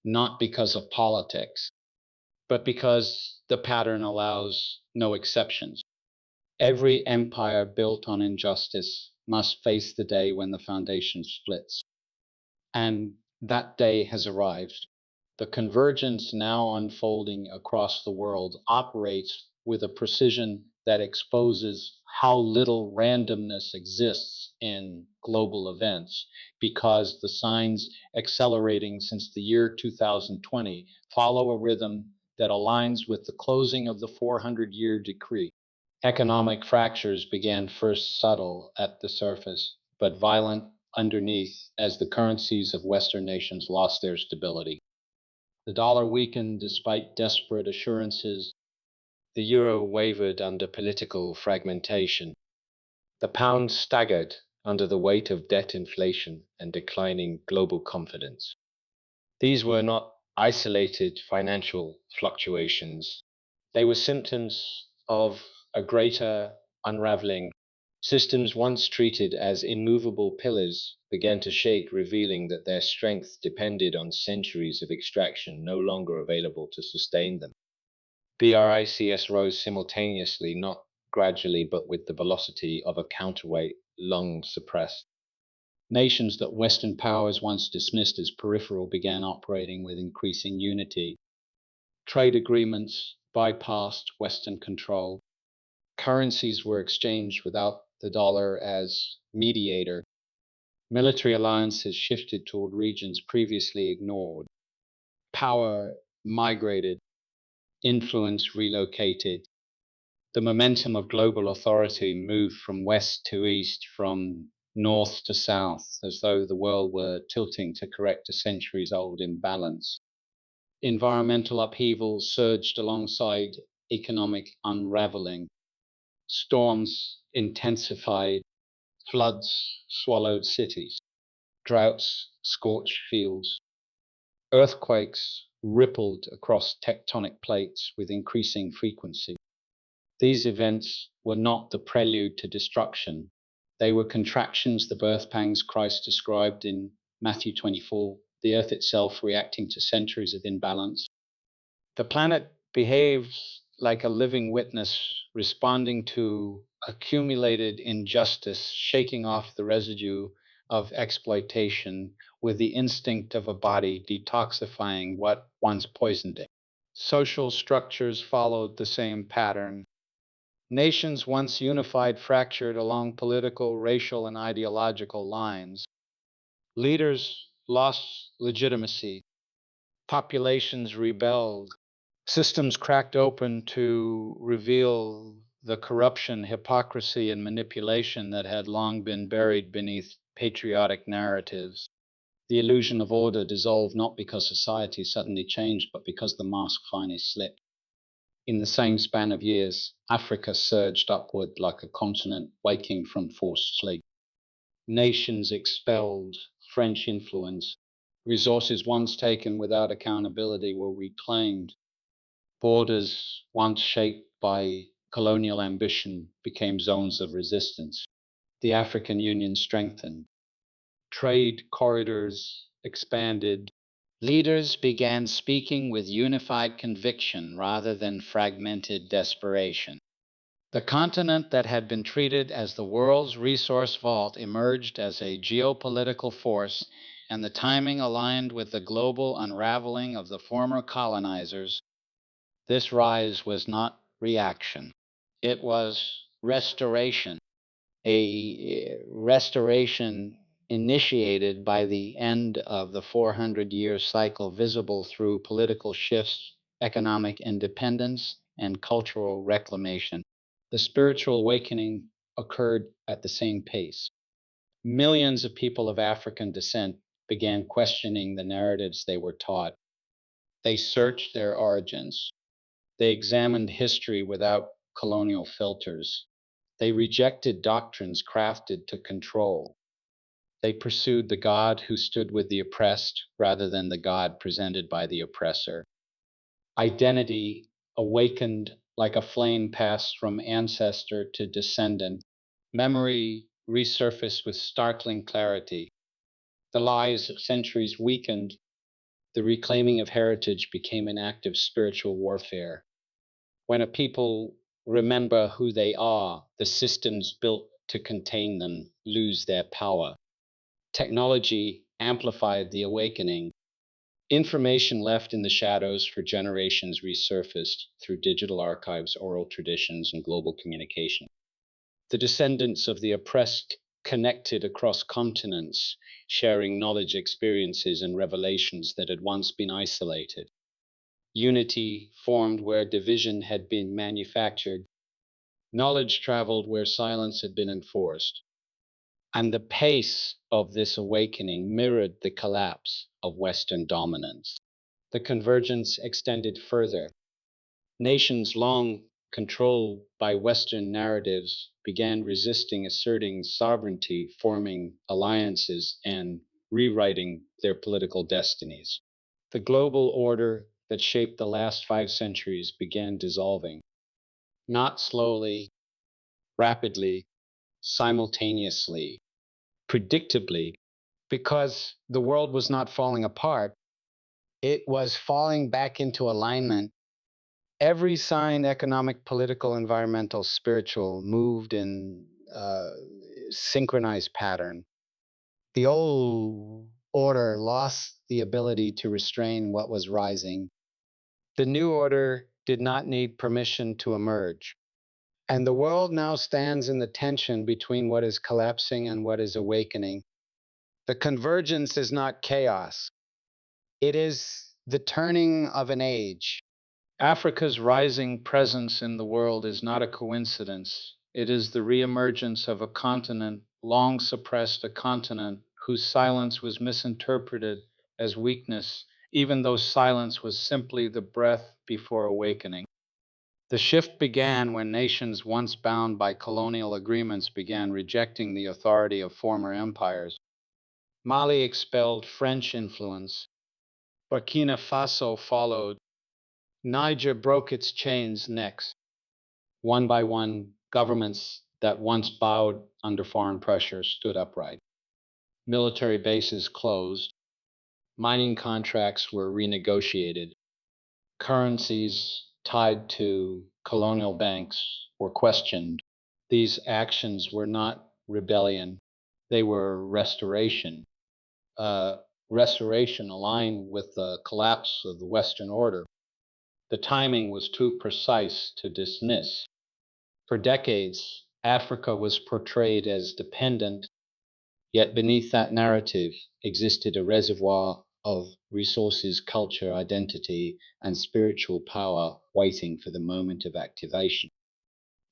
not because of politics, but because the pattern allows no exceptions. Every empire built on injustice must face the day when the foundation splits. And that day has arrived. The convergence now unfolding across the world operates with a precision that exposes how little randomness exists in global events, because the signs accelerating since the year 2020 follow a rhythm that aligns with the closing of the 400-year decree. Economic fractures began first subtle at the surface, but violent underneath as the currencies of Western nations lost their stability. The dollar weakened despite desperate assurances. The euro wavered under political fragmentation. The pound staggered under the weight of debt inflation and declining global confidence. These were not isolated financial fluctuations. They were symptoms of a greater unraveling. Systems once treated as immovable pillars began to shake, revealing that their strength depended on centuries of extraction no longer available to sustain them. BRICS rose simultaneously, not gradually, but with the velocity of a counterweight long suppressed. Nations that Western powers once dismissed as peripheral began operating with increasing unity. Trade agreements bypassed Western control. Currencies were exchanged without the dollar as mediator. Military alliances shifted toward regions previously ignored. Power migrated, influence relocated. The momentum of global authority moved from west to east, from north to south, as though the world were tilting to correct a centuries old imbalance. Environmental upheaval surged alongside economic unraveling. Storms intensified, floods swallowed cities, droughts scorched fields, earthquakes rippled across tectonic plates with increasing frequency. These events were not the prelude to destruction. They were contractions, the birth pangs Christ described in Matthew 24, the earth itself reacting to centuries of imbalance. The planet behaves like a living witness, responding to accumulated injustice, shaking off the residue of exploitation with the instinct of a body detoxifying what once poisoned it. Social structures followed the same pattern. Nations once unified fractured along political, racial, and ideological lines. Leaders lost legitimacy. Populations rebelled. Systems cracked open to reveal the corruption, hypocrisy, and manipulation that had long been buried beneath patriotic narratives. The illusion of order dissolved not because society suddenly changed, but because the mask finally slipped. In the same span of years, Africa surged upward like a continent waking from forced sleep. Nations expelled French influence. Resources once taken without accountability were reclaimed. Borders once shaped by colonial ambition became zones of resistance. The African Union strengthened. Trade corridors expanded. Leaders began speaking with unified conviction rather than fragmented desperation. The continent that had been treated as the world's resource vault emerged as a geopolitical force, and the timing aligned with the global unraveling of the former colonizers. This rise was not reaction, it was restoration, a restoration initiated by the end of the 400-year cycle, visible through political shifts, economic independence, and cultural reclamation. The spiritual awakening occurred at the same pace. Millions of people of African descent began questioning the narratives they were taught. They searched their origins. They examined history without colonial filters. They rejected doctrines crafted to control. They pursued the God who stood with the oppressed rather than the God presented by the oppressor. Identity awakened like a flame passed from ancestor to descendant. Memory resurfaced with startling clarity. The lies of centuries weakened. The reclaiming of heritage became an act of spiritual warfare. When a people remember who they are, the systems built to contain them lose their power. Technology amplified the awakening. Information left in the shadows for generations resurfaced through digital archives, oral traditions, and global communication. The descendants of the oppressed connected across continents, sharing knowledge, experiences, and revelations that had once been isolated. Unity formed where division had been manufactured. Knowledge traveled where silence had been enforced. And the pace of this awakening mirrored the collapse of Western dominance. The convergence extended further. Nations long controlled by Western narratives began resisting asserting sovereignty, forming alliances, and rewriting their political destinies. The global order that shaped the last 5 centuries began dissolving, not slowly, rapidly, simultaneously, predictably, because the world was not falling apart, it was falling back into alignment. Every sign, economic, political, environmental, spiritual, moved in synchronized pattern. The old order lost the ability to restrain what was rising. The new order did not need permission to emerge. And the world now stands in the tension between what is collapsing and what is awakening. The convergence is not chaos, it is the turning of an age. Africa's rising presence in the world is not a coincidence. It is the reemergence of a continent long suppressed, a continent whose silence was misinterpreted as weakness, even though silence was simply the breath before awakening. The shift began when nations once bound by colonial agreements began rejecting the authority of former empires. Mali expelled French influence. Burkina Faso followed. Niger broke its chains next. One by one, governments that once bowed under foreign pressure stood upright. Military bases closed. Mining contracts were renegotiated. Currencies tied to colonial banks were questioned. These actions were not rebellion, they were restoration. Restoration aligned with the collapse of the Western order. The timing was too precise to dismiss. For decades, Africa was portrayed as dependent, yet beneath that narrative existed a reservoir of resources, culture, identity, and spiritual power waiting for the moment of activation.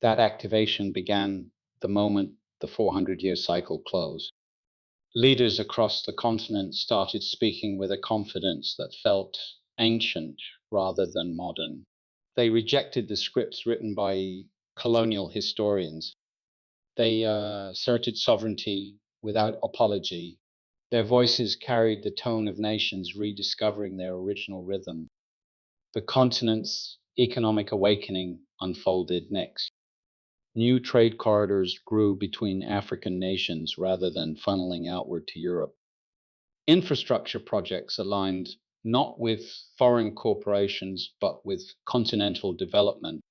That activation began the moment the 400-year cycle closed. Leaders across the continent started speaking with a confidence that felt ancient rather than modern. They rejected the scripts written by colonial historians. They asserted sovereignty without apology. Their voices carried the tone of nations rediscovering their original rhythm. The continent's economic awakening unfolded next. New trade corridors grew between African nations rather than funneling outward to Europe. Infrastructure projects aligned not with foreign corporations but with continental development.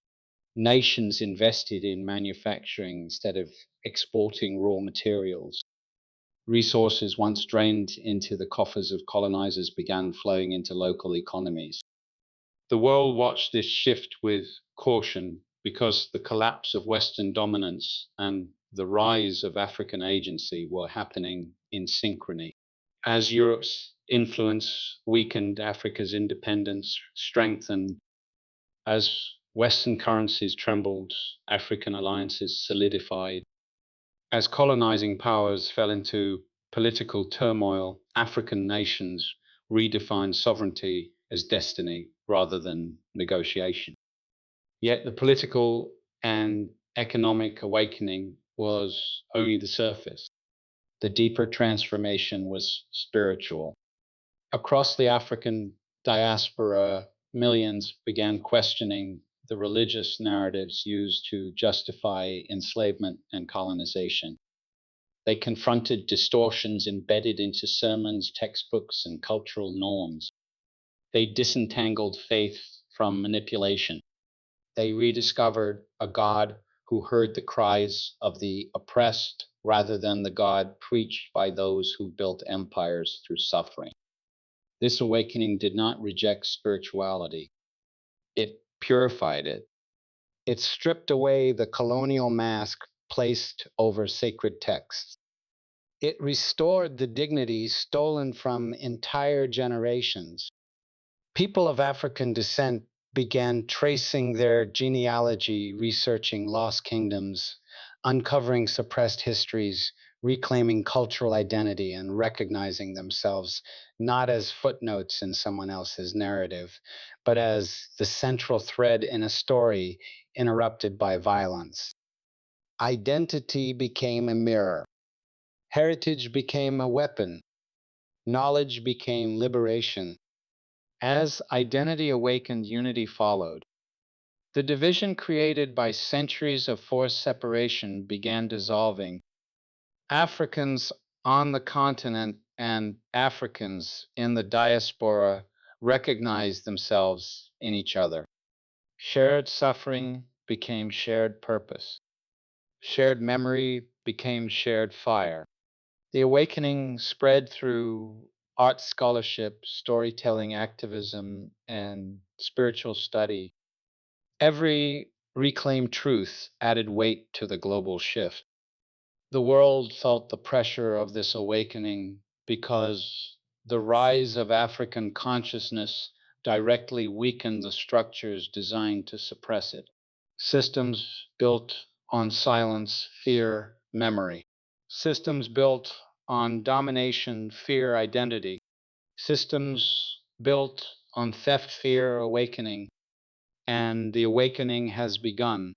Nations invested in manufacturing instead of exporting raw materials. Resources once drained into the coffers of colonizers began flowing into local economies. The world watched this shift with caution because the collapse of Western dominance and the rise of African agency were happening in synchrony. As Europe's influence weakened, Africa's independence strengthened. As Western currencies trembled, African alliances solidified. As colonizing powers fell into political turmoil, African nations redefined sovereignty as destiny rather than negotiation. Yet the political and economic awakening was only the surface. The deeper transformation was spiritual. Across the African diaspora, millions began questioning the religious narratives used to justify enslavement and colonization. They confronted distortions embedded into sermons, textbooks, and cultural norms. They disentangled faith from manipulation. They rediscovered a God who heard the cries of the oppressed rather than the God preached by those who built empires through suffering. This awakening did not reject spirituality, it purified it. It stripped away the colonial mask placed over sacred texts. It restored the dignity stolen from entire generations. People of African descent began tracing their genealogy, researching lost kingdoms, uncovering suppressed histories, reclaiming cultural identity, and recognizing themselves not as footnotes in someone else's narrative, but as the central thread in a story interrupted by violence. Identity became a mirror, heritage became a weapon, knowledge became liberation. As identity awakened, unity followed. The division created by centuries of forced separation began dissolving. Africans on the continent and Africans in the diaspora recognized themselves in each other. Shared suffering became shared purpose. Shared memory became shared fire. The awakening spread through art scholarship, storytelling, activism, and spiritual study. Every reclaimed truth added weight to the global shift. The world felt the pressure of this awakening because the rise of African consciousness directly weakened the structures designed to suppress it. Systems built on silence, fear, memory. Systems built on domination, fear, identity. Systems built on theft, fear, awakening. And the awakening has begun.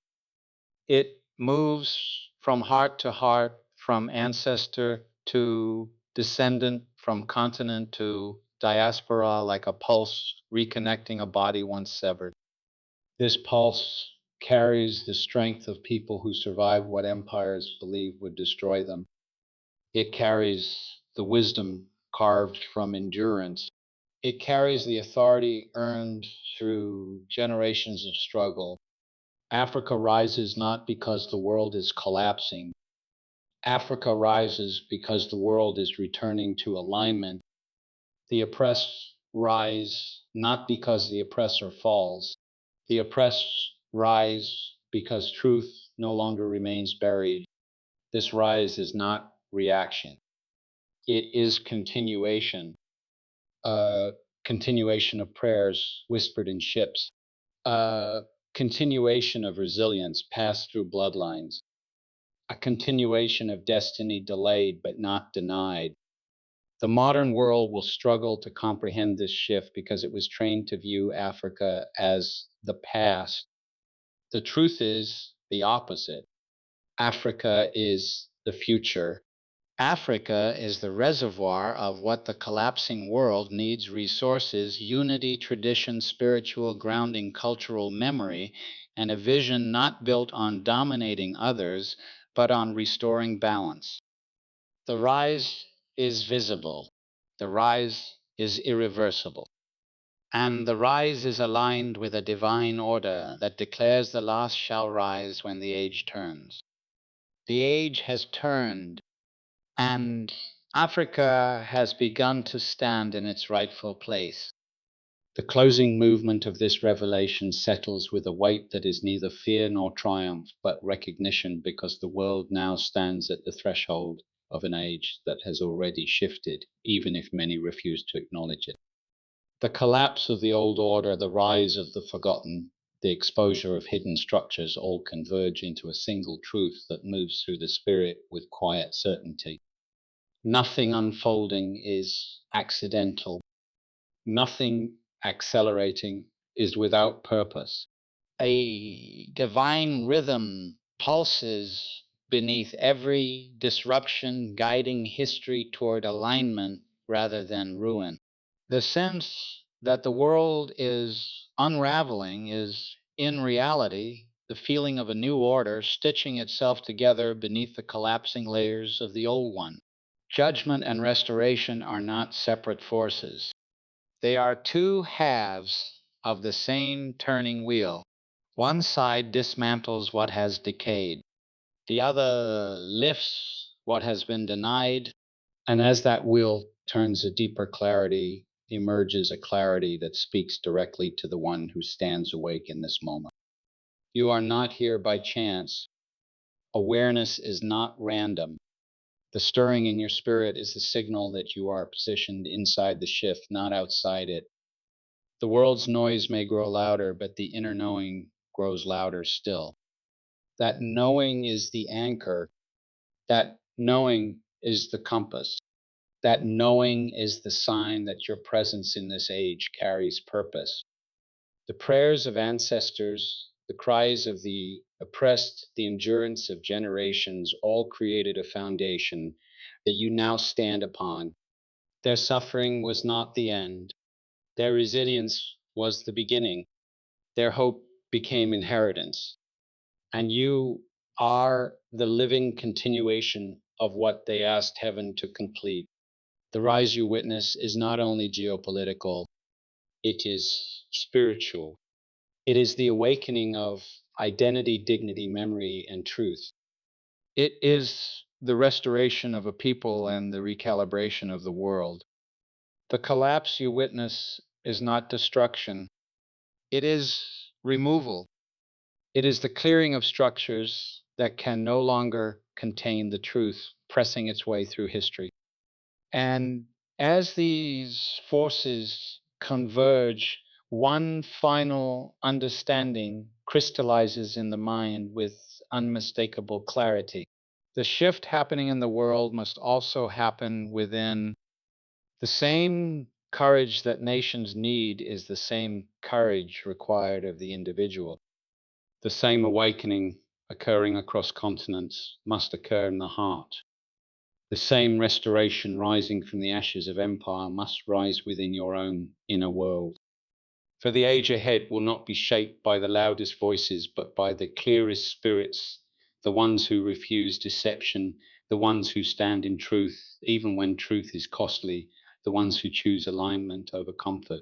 It moves from heart to heart, from ancestor to descendant, from continent to diaspora, like a pulse reconnecting a body once severed. This pulse carries the strength of people who survived what empires believed would destroy them. It carries the wisdom carved from endurance. It carries the authority earned through generations of struggle. Africa rises not because the world is collapsing. Africa rises because the world is returning to alignment. The oppressed rise not because the oppressor falls. The oppressed rise because truth no longer remains buried. This rise is not reaction. It is continuation, a continuation of prayers whispered in ships, a continuation of resilience passed through bloodlines, a continuation of destiny delayed but not denied. The modern world will struggle to comprehend this shift because it was trained to view Africa as the past. The truth is the opposite. Africa is the future. Africa is the reservoir of what the collapsing world needs: resources, unity, tradition, spiritual grounding, cultural memory, and a vision not built on dominating others, but on restoring balance. The rise is visible. The rise is irreversible. And the rise is aligned with a divine order that declares the last shall rise when the age turns. The age has turned, and Africa has begun to stand in its rightful place. The closing movement of this revelation settles with a weight that is neither fear nor triumph, but recognition, because the world now stands at the threshold of an age that has already shifted, even if many refuse to acknowledge it. The collapse of the old order, the rise of the forgotten, the exposure of hidden structures all converge into a single truth that moves through the spirit with quiet certainty. Nothing unfolding is accidental. Nothing accelerating is without purpose. A divine rhythm pulses beneath every disruption, guiding history toward alignment rather than ruin. The sense that the world is unraveling is, in reality, the feeling of a new order stitching itself together beneath the collapsing layers of the old one. Judgment and restoration are not separate forces. They are two halves of the same turning wheel. One side dismantles what has decayed. The other lifts what has been denied. And as that wheel turns a deeper clarity, emerges a clarity that speaks directly to the one who stands awake in this moment. You are not here by chance. Awareness is not random. The stirring in your spirit is the signal that you are positioned inside the shift, not outside it. The world's noise may grow louder, but the inner knowing grows louder still. That knowing is the anchor. That knowing is the compass. That knowing is the sign that your presence in this age carries purpose. The prayers of ancestors, the cries of the oppressed, the endurance of generations all created a foundation that you now stand upon. Their suffering was not the end. Their resilience was the beginning. Their hope became inheritance. And you are the living continuation of what they asked heaven to complete. The rise you witness is not only geopolitical, it is spiritual. It is the awakening of identity, dignity, memory, and truth. It is the restoration of a people and the recalibration of the world. The collapse you witness is not destruction, it is removal. It is the clearing of structures that can no longer contain the truth pressing its way through history. And as these forces converge, one final understanding crystallizes in the mind with unmistakable clarity. The shift happening in the world must also happen within. The same courage that nations need is the same courage required of the individual. The same awakening occurring across continents must occur in the heart. The same restoration rising from the ashes of empire must rise within your own inner world. For the age ahead will not be shaped by the loudest voices, but by the clearest spirits, the ones who refuse deception, the ones who stand in truth, even when truth is costly, the ones who choose alignment over comfort.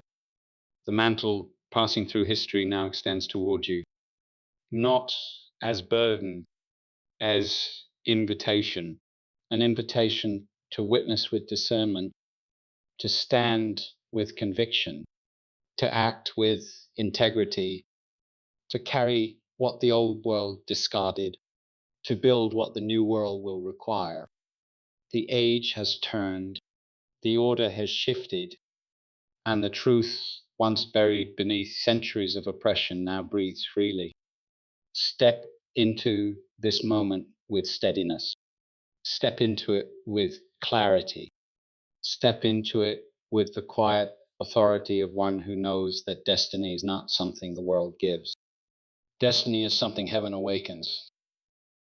The mantle passing through history now extends toward you, not as burden, as invitation, an invitation to witness with discernment, to stand with conviction, to act with integrity, to carry what the old world discarded, to build what the new world will require. The age has turned, the order has shifted, and the truth, once buried beneath centuries of oppression, now breathes freely. Step into this moment with steadiness. Step into it with clarity. Step into it with the quiet authority of one who knows that destiny is not something the world gives. Destiny is something heaven awakens.